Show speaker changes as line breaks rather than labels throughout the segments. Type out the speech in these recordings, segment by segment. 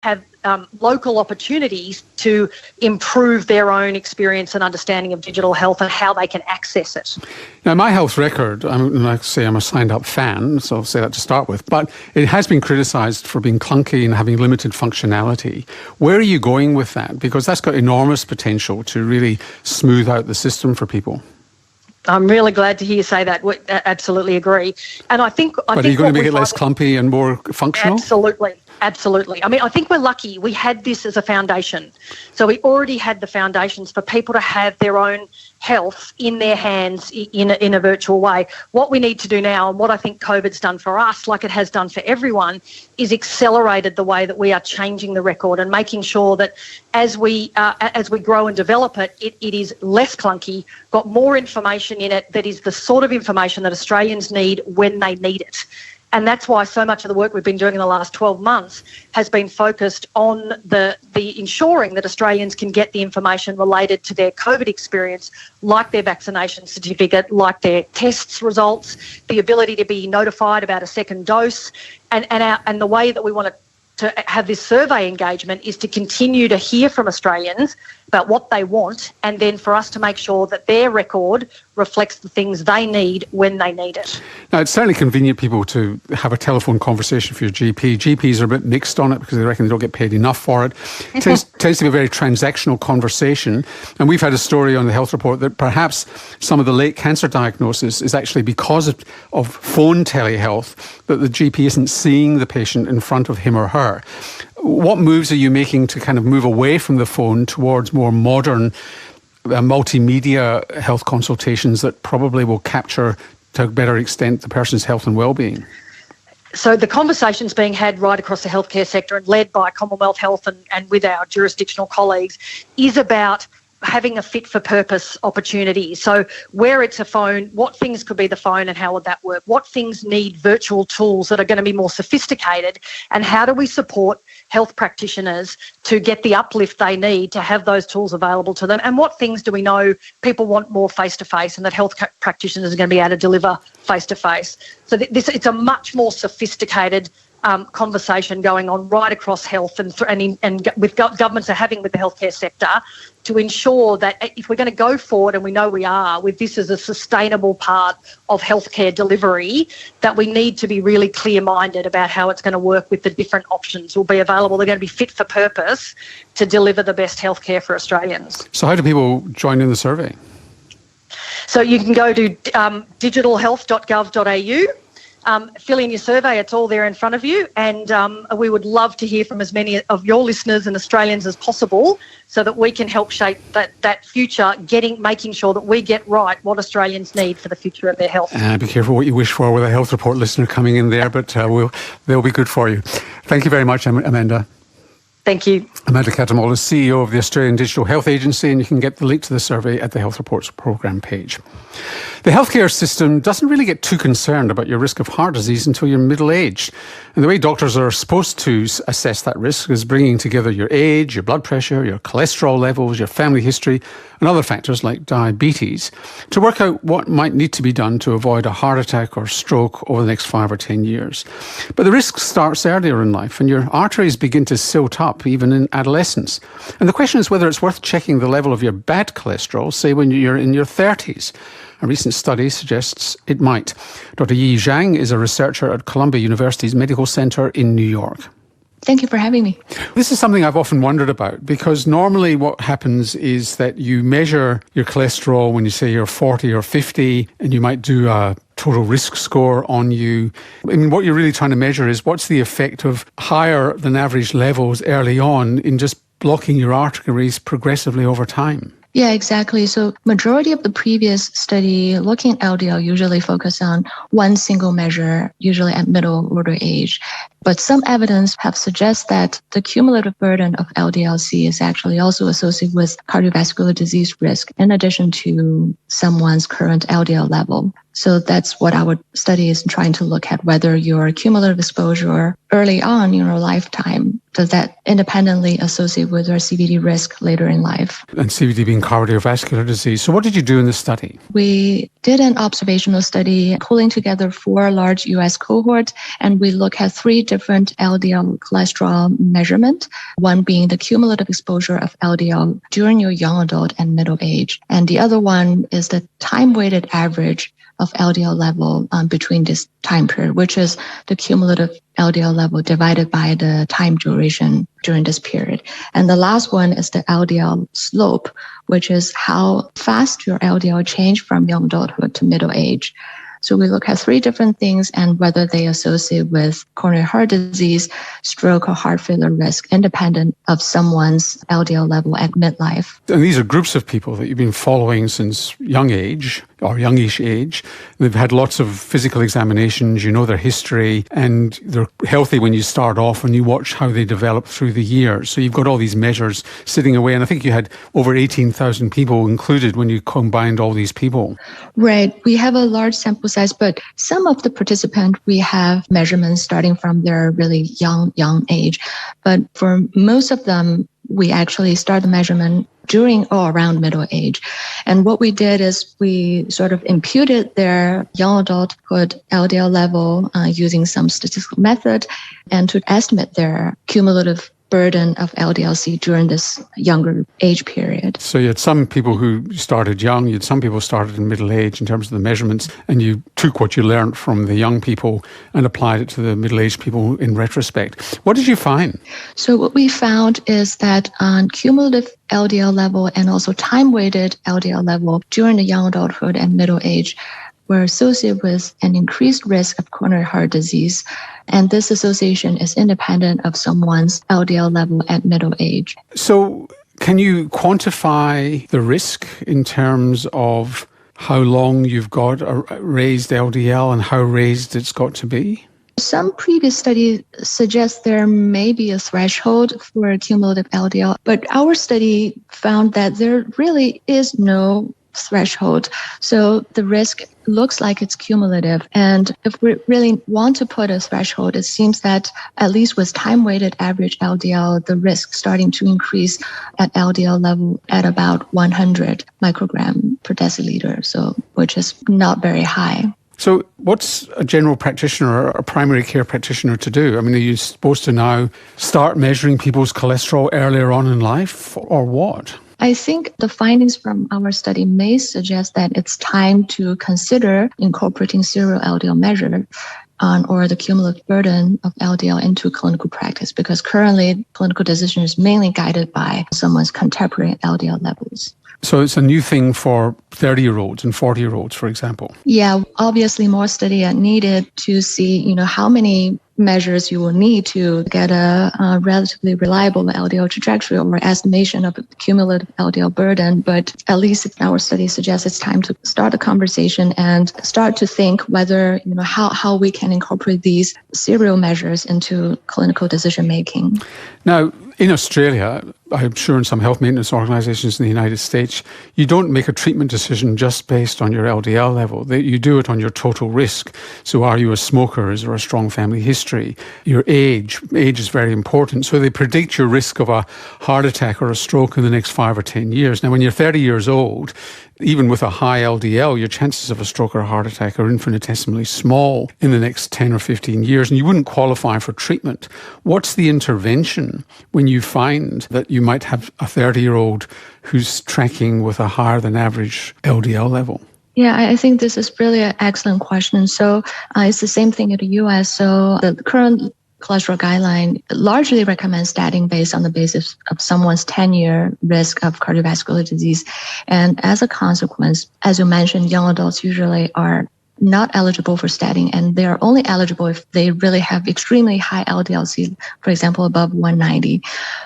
have local opportunities to improve their own experience and understanding of digital health and how they can access it.
Now, my health record, like I say, I'm a signed-up fan, so I'll say that to start with, but it has been criticised for being clunky and having limited functionality. Where are you going with that? Because that's got enormous potential to really smooth out the system for people.
I'm really glad to hear you say that. I absolutely agree. And I think
are you going to make it less clumpy and more functional?
Absolutely. I mean, I think we're lucky. We had this as a foundation. So we already had the foundations for people to have their own health in their hands in a virtual way. What we need to do now, and what I think COVID's done for us, like it has done for everyone, is accelerated the way that we are changing the record and making sure that as we grow and develop it, it is less clunky, got more information in it that is the sort of information that Australians need when they need it. And that's why so much of the work we've been doing in the last 12 months has been focused on the ensuring that Australians can get the information related to their COVID experience, like their vaccination certificate, like their tests results, the ability to be notified about a second dose. And the way that we want to have this survey engagement is to continue to hear from Australians about what they want, and then for us to make sure that their record reflects the things they need when they need it.
Now, it's certainly convenient people to have a telephone conversation for your GP. GPs are a bit mixed on it because they reckon they don't get paid enough for it. It tends to be a very transactional conversation. And we've had a story on the health report that perhaps some of the late cancer diagnosis is actually because of phone telehealth, that the GP isn't seeing the patient in front of him or her. What moves are you making to kind of move away from the phone towards more modern multimedia health consultations that probably will capture to a better extent the person's health and well-being?
So the conversations being had right across the healthcare sector and led by Commonwealth Health and with our jurisdictional colleagues is about having a fit-for-purpose opportunity. So where it's a phone, what things could be the phone and how would that work? What things need virtual tools that are going to be more sophisticated, and how do we support health practitioners to get the uplift they need to have those tools available to them? And what things do we know people want more face-to-face and that health practitioners are going to be able to deliver face-to-face? So it's a much more sophisticated conversation going on right across health and with governments are having with the healthcare sector to ensure that if we're going to go forward, and we know we are, with this as a sustainable part of healthcare delivery, that we need to be really clear-minded about how it's going to work with the different options will be available. They're going to be fit for purpose to deliver the best healthcare for Australians.
So how do people join in the survey?
So you can go to digitalhealth.gov.au. Fill in your survey, it's all there in front of you, and we would love to hear from as many of your listeners and Australians as possible so that we can help shape that future, making sure that we get right what Australians need for the future of their health.
Be careful what you wish for with a health report listener coming in there, but they'll be good for you. Thank you very much, Amanda.
Thank you.
Amanda Cattermole is CEO of the Australian Digital Health Agency, and you can get the link to the survey at the Health Reports programme page. The healthcare system doesn't really get too concerned about your risk of heart disease until you're middle-aged. And the way doctors are supposed to assess that risk is bringing together your age, your blood pressure, your cholesterol levels, your family history, and other factors like diabetes to work out what might need to be done to avoid a heart attack or stroke over the next 5 or 10 years. But the risk starts earlier in life, and your arteries begin to silt up even in adolescence. And the question is whether it's worth checking the level of your bad cholesterol, say when you're in your 30s. A recent study suggests it might. Dr. Yi Zhang is a researcher at Columbia University's Medical Center in New York.
Thank you for having me.
This is something I've often wondered about, because normally what happens is that you measure your cholesterol when you say you're 40 or 50, and you might do a total risk score on you. I mean, what you're really trying to measure is what's the effect of higher than average levels early on in just blocking your arteries progressively over time.
Yeah, exactly. So majority of the previous study looking at LDL usually focus on one single measure, usually at middle order age. But some evidence have suggested that the cumulative burden of LDL-C is actually also associated with cardiovascular disease risk, in addition to someone's current LDL level. So that's what our study is trying to look at, whether your cumulative exposure early on in your lifetime, does that independently associate with your CVD risk later in life?
And CVD being cardiovascular disease. So what did you do in this study?
We did an observational study pulling together 4 large US cohorts, and we look at 3 different LDL cholesterol measurements, one being the cumulative exposure of LDL during your young adult and middle age. And the other one is the time-weighted average of LDL level between this time period, which is the cumulative LDL level divided by the time duration during this period. And the last one is the LDL slope, which is how fast your LDL change from young adulthood to middle age. So we look at 3 different things and whether they associate with coronary heart disease, stroke, or heart failure risk, independent of someone's LDL level at midlife.
And these are groups of people that you've been following since young age or youngish age. They've had lots of physical examinations, you know their history, and they're healthy when you start off and you watch how they develop through the years. So you've got all these measures sitting away, and I think you had over 18,000 people included when you combined all these people.
Right. We have a large sample size, but some of the participants, we have measurements starting from their really young age. But for most of them, we actually start the measurement during or around middle age. And what we did is we sort of imputed their young adulthood LDL level using some statistical method and to estimate their cumulative burden of LDL-C during this younger age period.
So you had some people who started young, you had some people started in middle age in terms of the measurements, and you took what you learned from the young people and applied it to the middle-aged people in retrospect. What did you find?
So what we found is that on cumulative LDL level and also time-weighted LDL level during the young adulthood and middle age were associated with an increased risk of coronary heart disease. And this association is independent of someone's LDL level at middle age.
So can you quantify the risk in terms of how long you've got a raised LDL and how raised it's got to be?
Some previous studies suggest there may be a threshold for cumulative LDL, but our study found that there really is no threshold. So the risk looks like it's cumulative. And if we really want to put a threshold, it seems that at least with time-weighted average LDL, the risk starting to increase at LDL level at about 100 microgram per deciliter, so which is not very high.
So what's a general practitioner or a primary care practitioner to do? I mean, are you supposed to now start measuring people's cholesterol earlier on in life or what?
I think the findings from our study may suggest that it's time to consider incorporating serial LDL measure or the cumulative burden of LDL into clinical practice, because currently clinical decision is mainly guided by someone's contemporary LDL levels.
So it's a new thing for 30-year-olds and 40-year-olds, for example?
Yeah, obviously more study are needed to see, how many measures you will need to get a relatively reliable LDL trajectory or estimation of the cumulative LDL burden. But at least our study suggests it's time to start the conversation and start to think whether, how we can incorporate these serial measures into clinical decision making.
Now, in Australia, I'm sure in some health maintenance organisations in the United States, you don't make a treatment decision just based on your LDL level. You do it on your total risk. So are you a smoker? Is there a strong family history? Your age. Age is very important. So they predict your risk of a heart attack or a stroke in the next 5 or 10 years. Now, when you're 30 years old, even with a high LDL, your chances of a stroke or a heart attack are infinitesimally small in the next 10 or 15 years, and you wouldn't qualify for treatment. What's the intervention when you find that you might have a 30-year-old who's tracking with a higher than average LDL level?
Yeah, I think this is really an excellent question. So it's the same thing in the US. So the current cholesterol guideline largely recommends statin based on the basis of someone's 10-year risk of cardiovascular disease. And as a consequence, as you mentioned, young adults usually are not eligible for statin, and they are only eligible if they really have extremely high LDL-C, for example, above 190.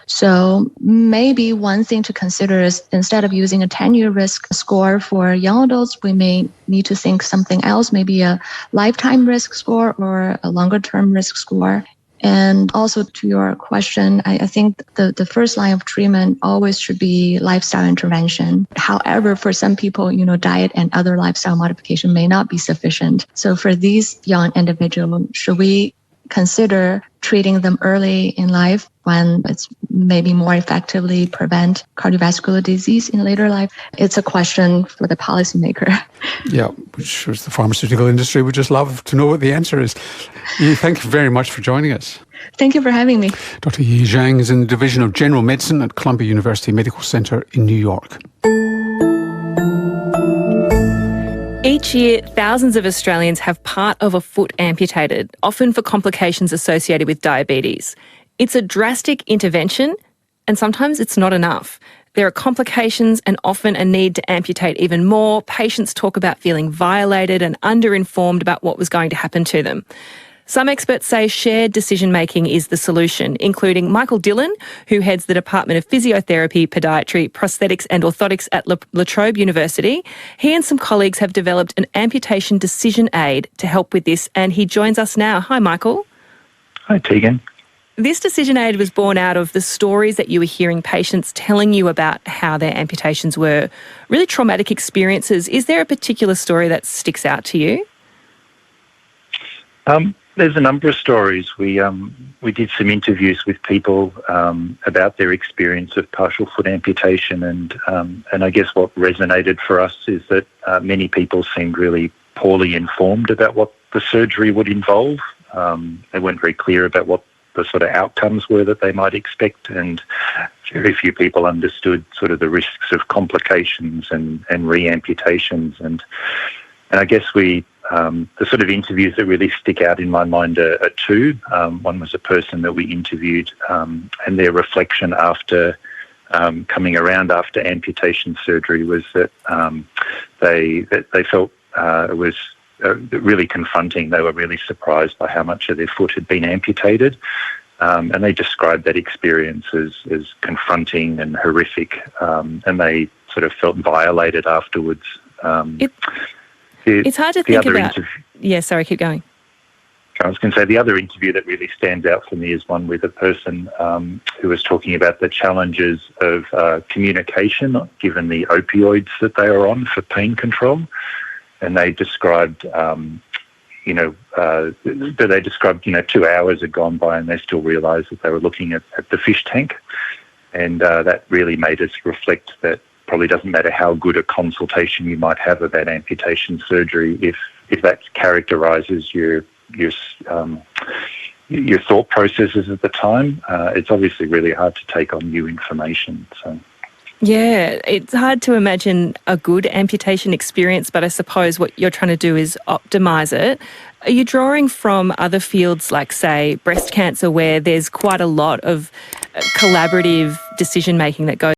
So maybe one thing to consider is instead of using a 10-year risk score for young adults, we may need to think something else, maybe a lifetime risk score or a longer-term risk score. And also to your question, I think the first line of treatment always should be lifestyle intervention. However, for some people, diet and other lifestyle modification may not be sufficient. So for these young individuals, should we consider treating them early in life when it's maybe more effectively prevent cardiovascular disease in later life? It's a question for the policymaker.
Yeah, which the pharmaceutical industry would just love to know what the answer is. Yi, thank you very much for joining us.
Thank you for having me.
Dr. Yi Zhang is in the Division of General Medicine at Columbia University Medical Center in New York.
Each year, thousands of Australians have part of a foot amputated, often for complications associated with diabetes. It's a drastic intervention, and sometimes it's not enough. There are complications and often a need to amputate even more. Patients talk about feeling violated and underinformed about what was going to happen to them. Some experts say shared decision-making is the solution, including Michael Dillon, who heads the Department of Physiotherapy, Podiatry, Prosthetics and Orthotics at La Trobe University. He and some colleagues have developed an amputation decision aid to help with this, and he joins us now. Hi, Michael.
Hi, Tegan.
This decision aid was born out of the stories that you were hearing patients telling you about how their amputations were really traumatic experiences. Is there a particular story that sticks out to you?
There's a number of stories. We did some interviews with people about their experience of partial foot amputation, and I guess what resonated for us is that many people seemed really poorly informed about what the surgery would involve. They weren't very clear about what the sort of outcomes were that they might expect, and very few people understood sort of the risks of complications and re-amputations. And I guess the sort of interviews that really stick out in my mind are two. One was a person that we interviewed, and their reflection after coming around after amputation surgery was that they felt it was really confronting. They were really surprised by how much of their foot had been amputated, and they described that experience as confronting and horrific, and they sort of felt violated afterwards.
It's hard to think about. Yeah, sorry, keep going.
I was going to say the other interview that really stands out for me is one with a person who was talking about the challenges of communication given the opioids that they are on for pain control. And they described, 2 hours had gone by and they still realised that they were looking at the fish tank. And that really made us reflect that probably doesn't matter how good a consultation you might have about amputation surgery, if that characterises your thought processes at the time, it's obviously really hard to take on new information. So.
Yeah, it's hard to imagine a good amputation experience, but I suppose what you're trying to do is optimise it. Are you drawing from other fields like, say, breast cancer, where there's quite a lot of collaborative decision-making that goes